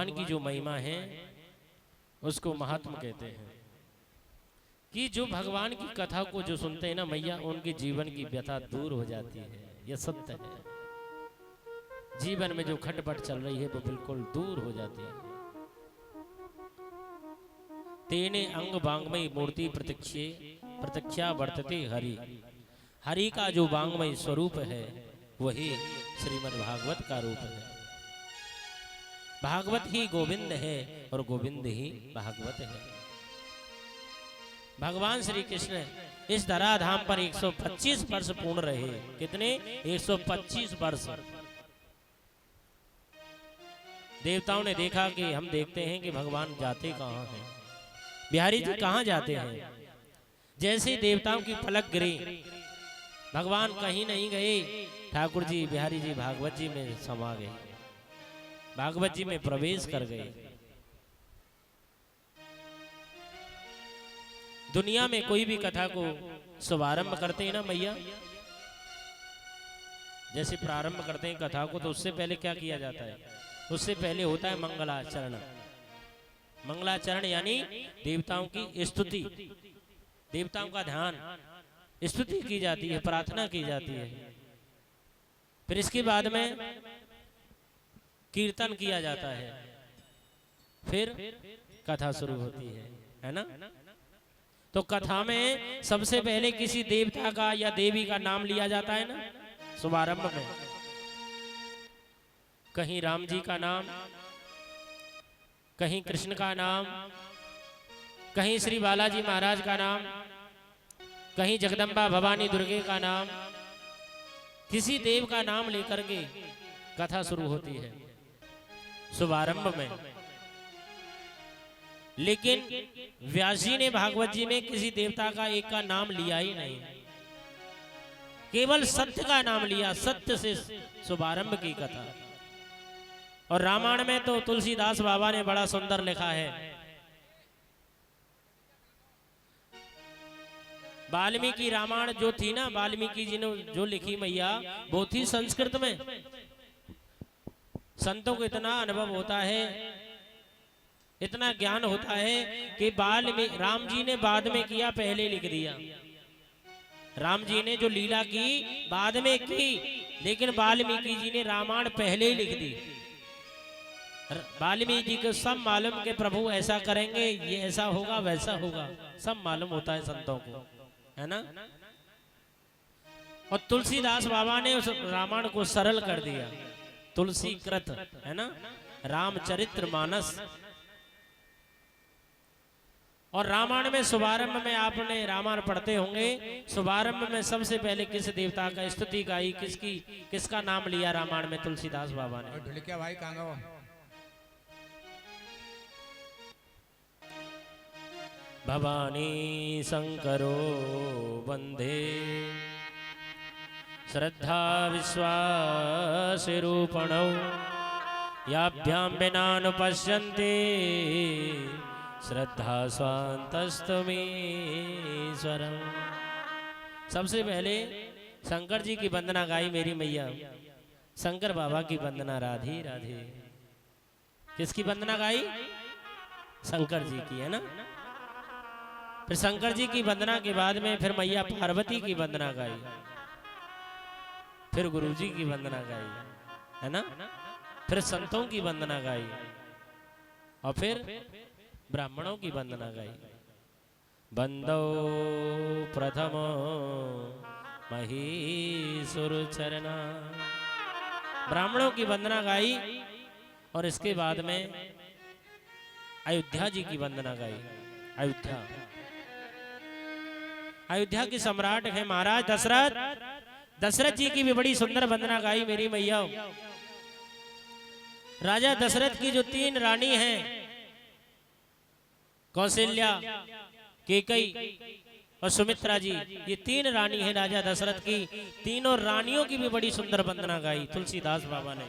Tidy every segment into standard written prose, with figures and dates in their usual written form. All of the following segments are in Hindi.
भगवान की जो महिमा है उसको महात्म कहते हैं कि जो भगवान की कथा को जो सुनते हैं ना मैया, उनके जीवन की व्यथा दूर हो जाती है। यह सत्य है। जीवन में जो खटपट चल रही है वो बिल्कुल दूर हो जाती है। तेने अंग वांगमयी मूर्ति प्रत्यक्षा वर्तते हरि। हरि का जो वांगमय स्वरूप है वही श्रीमद् भागवत का रूप है। भागवत ही गोविंद है और गोविंद ही भागवत है। भगवान श्री कृष्ण इस धराधाम पर 125 वर्ष पूर्ण रहे। कितने? 125 वर्ष। देवताओं ने देखा कि हम देखते हैं कि भगवान जाते कहाँ हैं, बिहारी जी कहाँ जाते हैं। जैसे देवताओं की पलक गिरी, भगवान कहीं नहीं गए। ठाकुर जी बिहारी जी भागवत जी में समा गए, भागवत जी में प्रवेश कर गए। दुनिया में कोई भी कथा को शुभारंभ करते हैं ना मैया, जैसे प्रारंभ करते हैं कथा को, तो उससे पहले क्या किया जाता है? उससे पहले होता है मंगलाचरण। मंगलाचरण यानी देवताओं की स्तुति, देवताओं का ध्यान, स्तुति की जाती है, प्रार्थना की जाती है। फिर इसके बाद में कीर्तन किया जाता है, फिर कथा शुरू होती है ना। तो कथा में सबसे पहले किसी देवता का या देवी का नाम लिया जाता है ना शुभारंभ में। कहीं राम जी का नाम, कहीं कृष्ण का नाम, कहीं श्री बालाजी महाराज का नाम, कहीं जगदम्बा भवानी दुर्गे का नाम, किसी देव का नाम लेकर के कथा शुरू होती है शुभारंभ में। लेकिन व्यास जी ने भागवत जी में किसी देवता का एक का नाम लिया ही नहीं, केवल सत्य का नाम लिया। सत्य से शुभारंभ की कथा। और रामायण में तो तुलसीदास बाबा ने बड़ा सुंदर लिखा है। वाल्मीकि रामायण जो थी ना, वाल्मीकि जी ने जो लिखी मैया, वो थी संस्कृत में। संतों को इतना अनुभव होता है, इतना ज्ञान होता है कि राम जी ने बाद में किया, पहले लिख दिया। राम जी ने जो लीला की बाद में की, लेकिन वाल्मीकि जी ने रामायण पहले ही लिख दी। वाल्मीकि जी को सब मालूम कि प्रभु ऐसा करेंगे, ये ऐसा होगा, वैसा होगा, सब मालूम होता है संतों को, है ना। और तुलसीदास बाबा ने उस रामायण को सरल कर दिया। तुलसी कृत, है ना, रामचरित्र मानस। और रामायण में शुभारंभ में आपने रामायण पढ़ते होंगे, शुभारंभ में सबसे पहले किस देवता का स्तुति गाई, किसका नाम लिया रामायण में तुलसीदास बाबा ने? क्या भाई कहां गो? भवानी शंकरो वंदे श्रद्धा विश्वास रूपणौ याभ्यां विनानुपश्यन्ते श्रद्धा स्वान्तस्तमीश्वरम्। सबसे पहले शंकर जी की वंदना गाई मेरी मैया, शंकर बाबा की वंदना, राधे राधे। किसकी वंदना गाई? शंकर जी की, है ना। फिर शंकर जी की वंदना के बाद में फिर मैया पार्वती की वंदना गाई, फिर गुरु जी की वंदना गाई, है ना। फिर संतों की वंदना गाई और फिर ब्राह्मणों की वंदना गाई। बंदो प्रथमो महीसुर चरना, ब्राह्मणों की वंदना गाई। और इसके बाद में अयोध्या जी की वंदना गाई। अयोध्या के सम्राट है महाराज दशरथ। दशरथ जी की भी बड़ी सुंदर वंदना गाई मेरी मैया। राजा दशरथ की जो 3 रानी हैं, कौशल्या, केकई और सुमित्रा जी, ये 3 रानी हैं राजा दशरथ की। तीनों रानियों की भी बड़ी सुंदर वंदना गाई तुलसीदास बाबा ने।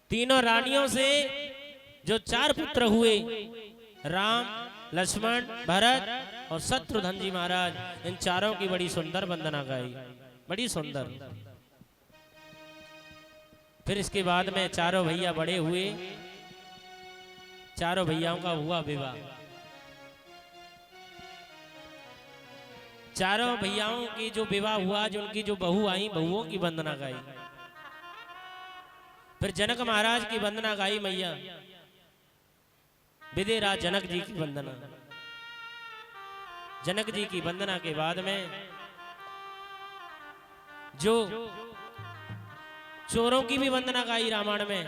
तीनों रानियों से जो 4 पुत्र हुए, राम, लक्ष्मण, भरत और शत्रुघ्न जी महाराज, इन चारों की बड़ी सुंदर वंदना गाई, बड़ी सुंदर। फिर इसके बाद में चारों भैया बड़े हुए, चारों भैयाओं का हुआ विवाह। चारों भैयाओं की जो विवाह हुआ, जो उनकी जो बहू आई, बहुओं की वंदना गाई। फिर जनक महाराज की वंदना गाई मैया, विदेराज जनक जी की वंदना। जनक जी की वंदना के बाद में जो चोरों की भी वंदना गाई रामायण में,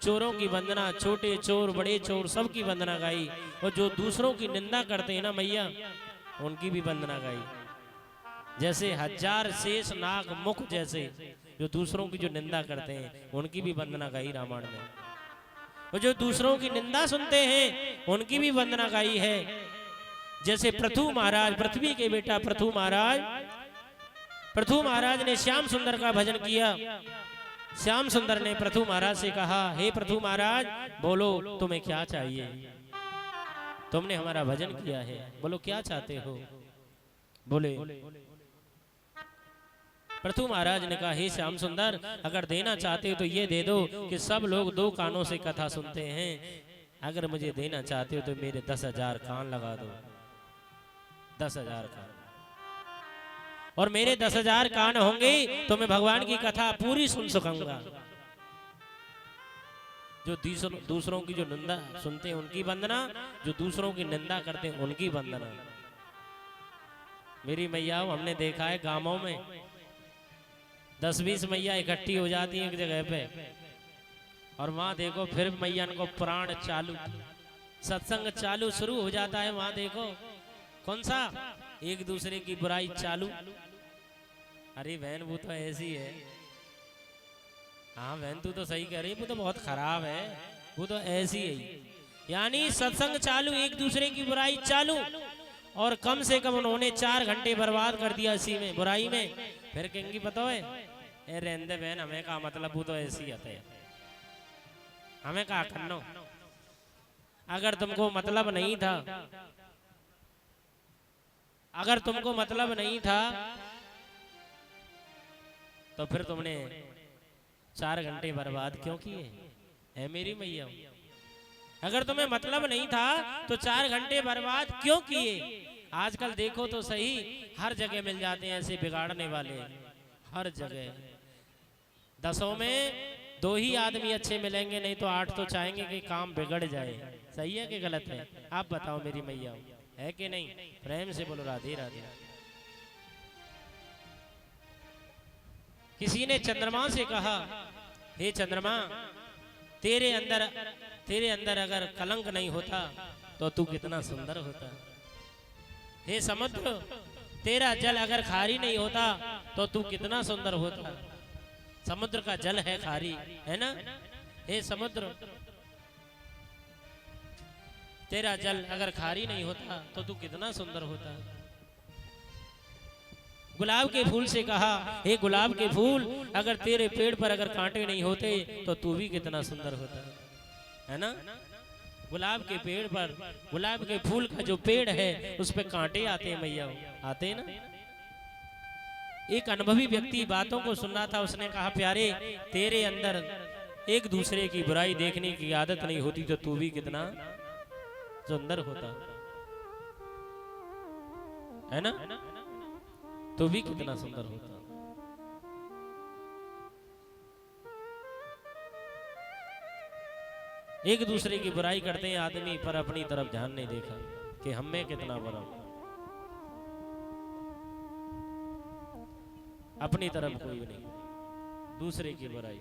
चोरों की वंदना, छोटे चोर बड़े चोर सबकी वंदना गाई। और जो दूसरों की निंदा करते हैं ना मैया, उनकी भी वंदना गाई। जैसे हजार शेष नाग मुख जैसे जो दूसरों की जो निंदा करते हैं, उनकी भी वंदना गाई रामायण में। और जो दूसरों की निंदा सुनते हैं, उनकी भी वंदना गाई है। जैसे पृथु महाराज, पृथ्वी के बेटा पृथु महाराज ने श्याम सुंदर का भजन किया। श्याम सुंदर ने पृथु महाराज से कहा, हे पृथु महाराज, बोलो तुम्हें क्या चाहिए? तुमने हमारा भजन किया है, बोलो क्या चाहते हो? बोले पृथु महाराज ने कहा, हे श्याम सुंदर, अगर देना चाहते हो तो ये दे दो कि सब लोग 2 कानों से कथा सुनते हैं। अगर मुझे देना चाहते हो तो मेरे 10,000 कान लगा दो। 10,000 कान, और मेरे 10,000 कान होंगे तो मैं भगवान की कथा पूरी सुन सकूंगा। जो दूसरों की जो निंदा सुनते हैं उनकी वंदना, जो दूसरों की निंदा करते हैं उनकी वंदना। मेरी मैया, हमने देखा है गांवों में 10-20 मैया इकट्ठी हो जाती हैं एक जगह पे, और वहां देखो फिर मैया को प्राण चालू, सत्संग चालू शुरू हो जाता है। वहां देखो कौन सा, एक दूसरे की बुराई चालू। अरे बहन वो तो ऐसी है, हाँ बहन तू तो सही कह रही, वो तो बहुत खराब है, वो तो ऐसी है। यानी सत्संग चालू, एक दूसरे की बुराई चालू, और कम से कम उन्होंने 4 घंटे बर्बाद कर दिया इसी में, बुराई में। फिर कहेंगी पता है, ए रहने बहन, हमें का मतलब, वो तो ऐसी आते है, हमें का करना। अगर तुमको मतलब नहीं था, अगर तुमको मतलब नहीं था तो फिर तुमने 4 घंटे बर्बाद क्यों किए? है मेरी मैया, अगर तुम्हें मतलब नहीं था तो 4 घंटे बर्बाद क्यों किए? आजकल देखो तो सही, हर जगह मिल जाते हैं ऐसे बिगाड़ने वाले, हर जगह। 10 में 2 ही आदमी अच्छे मिलेंगे, नहीं तो 8 तो चाहेंगे कि काम बिगड़ जाए। सही है कि गलत है? आप बताओ मेरी मैया, है कि नहीं? प्रेम से बोलो राधे राधे। किसी ने चंद्रमा से कहा, हे चंद्रमा, तेरे अंदर अगर कलंक नहीं होता तो तू कितना सुंदर होता। हे समुद्र, तेरा जल अगर खारी नहीं होता तो तू कितना सुंदर होता। समुद्र का जल है खारी, है ना? हे समुद्र, तेरा जल अगर खारी नहीं होता तो तू कितना सुंदर होता। गुलाब के फूल से कहा, हे गुलाब के फूल, अगर तेरे पेड़ पर अगर कांटे नहीं होते तो तू भी कितना सुंदर होता, है ना? गुलाब के पेड़ पर, गुलाब के फूल का जो पेड़ है उस पे कांटे आते हैं मैया, आते हैं ना? एक अनुभवी व्यक्ति बातों को सुन रहा था, उसने कहा, प्यारे, तेरे अंदर एक दूसरे की बुराई देखने की आदत नहीं होती तो तू भी कितना सुंदर होता, है ना? तो भी कितना सुंदर होता। एक दूसरे की बुराई करते हैं आदमी, पर अपनी तरफ ध्यान नहीं देखा कि हम में कितना बुरा, अपनी तरफ कोई नहीं, दूसरे की बुराई।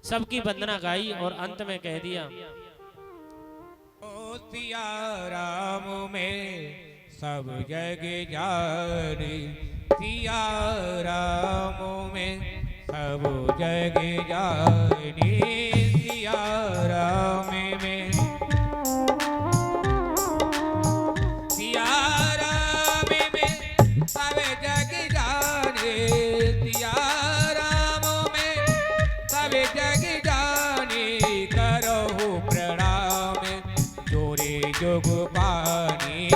सबकी वंदना गाई और अंत में कह दिया, ओ सिया राम में सब जग जानी, सिया राम में सब जग जानी, सिया राम में, सिया राम में सब जग जाने, सिया राम में सब जग जाने, करहु प्रणाम जोरे जोग पानी,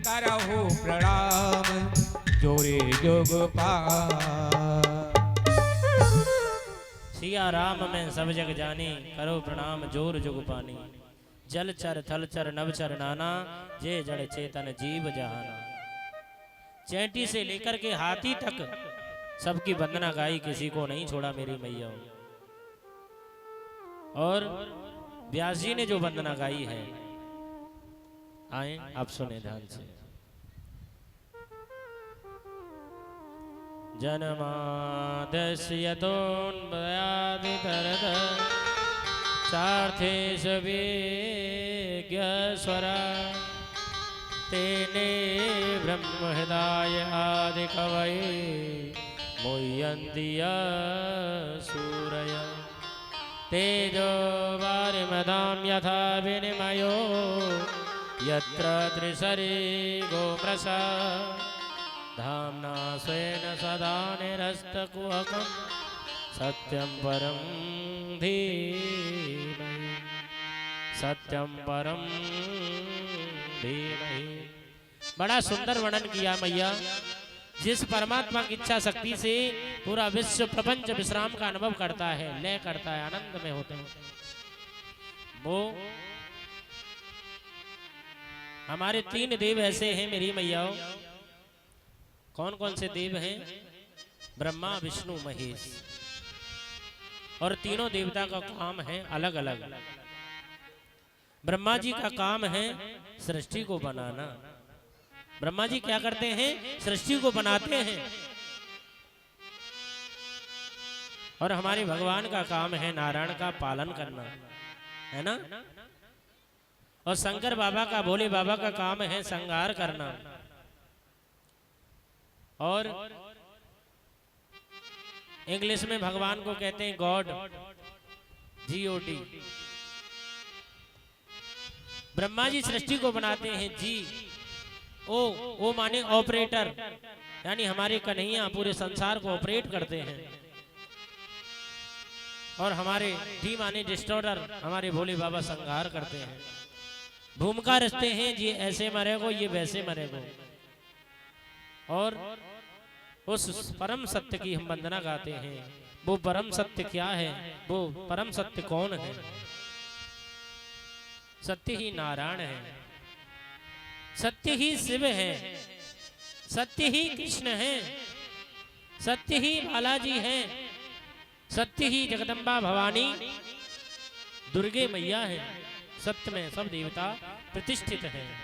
करहु प्रणाम जोरे जोग पानी। सिया राम में सब जग जानी, करो प्रणाम जोर जुग पानी। जल चर थल चर नव चर नाना, जे जड़ चेतन जीव जहाना। चैंटी से लेकर के हाथी तक सबकी वंदना गाई, किसी को नहीं छोड़ा मेरी मैया। और व्यास जी ने जो वंदना गाई है, आए आप सुने ध्यान से। जन्मादस्यतोन्वयादितरत चार्थेश विज्ञस्वरा, तेने ब्रह्महृदाय आदिकवये मुह्यन्ति सूरय। तेजो वारिमदां यथा विनिमयो यत्र त्रिसरि गोमृषा, धाम्ना स्वेन सदा निरस्तकुहकं सत्यं परं धीमहि, सत्यं परं धीमहि। बड़ा सुंदर वर्णन किया मैया। जिस परमात्मा की इच्छा शक्ति से पूरा विश्व प्रपंच विश्राम का अनुभव करता है, लय करता है, आनंद में होते हैं, वो हमारे 3 देव ऐसे हैं मेरी मैयाओं। कौन कौन से देव हैं? ब्रह्मा विष्णु महेश। और तीनों देवता का काम है अलग अलग। ब्रह्मा जी का काम है सृष्टि को बनाना। ब्रह्मा जी क्या करते हैं? सृष्टि को बनाते हैं। और हमारे भगवान का काम है नारायण का पालन करना, है ना। और शंकर बाबा का, भोले बाबा का काम है संहार करना। और इंग्लिश में भगवान को कहते हैं गॉड, GOD। ब्रह्मा जी सृष्टि को बनाते हैं जी। ओ माने ऑपरेटर, यानी हमारे कन्हैया पूरे संसार को ऑपरेट करते हैं। और हमारे डी माने डिस्टॉर्डर, हमारे भोले बाबा संहार करते हैं। भूमिका रचते हैं, ये ऐसे मरेगो, ये वैसे मरेगो। और उस परम सत्य की हम वंदना गाते हैं। वो परम सत्य क्या है? वो परम सत्य कौन है? सत्य ही नारायण है, सत्य ही शिव है, सत्य ही कृष्ण है, सत्य ही बालाजी है, सत्य ही जगदम्बा भवानी दुर्गे मैया है। सत्य में सब देवता प्रतिष्ठित हैं।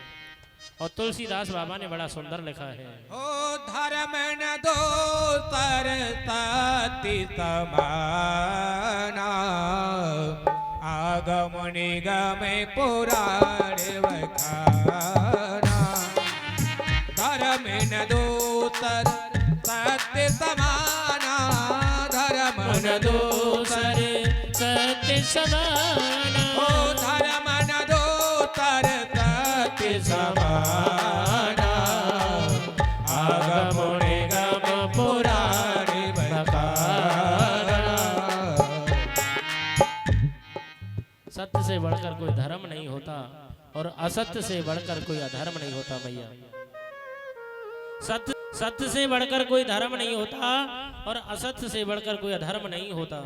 और तुलसीदास बाबा ने बड़ा सुंदर लिखा है, ओ धर्म न दो तरताति समाना, आगम निगम पुराण वखाना। धर्म न दो सत्य समाना, धर्म न दो सत्य समाना। ओ धर्म न दो तरताति समाना, आगम निगम पुराण वखाना। सत्य से बढ़कर कोई धर्म नहीं होता और असत्य से बढ़कर कोई अधर्म नहीं होता मैया। सत्य से बढ़कर कोई धर्म नहीं होता और असत्य से बढ़कर कोई अधर्म नहीं होता।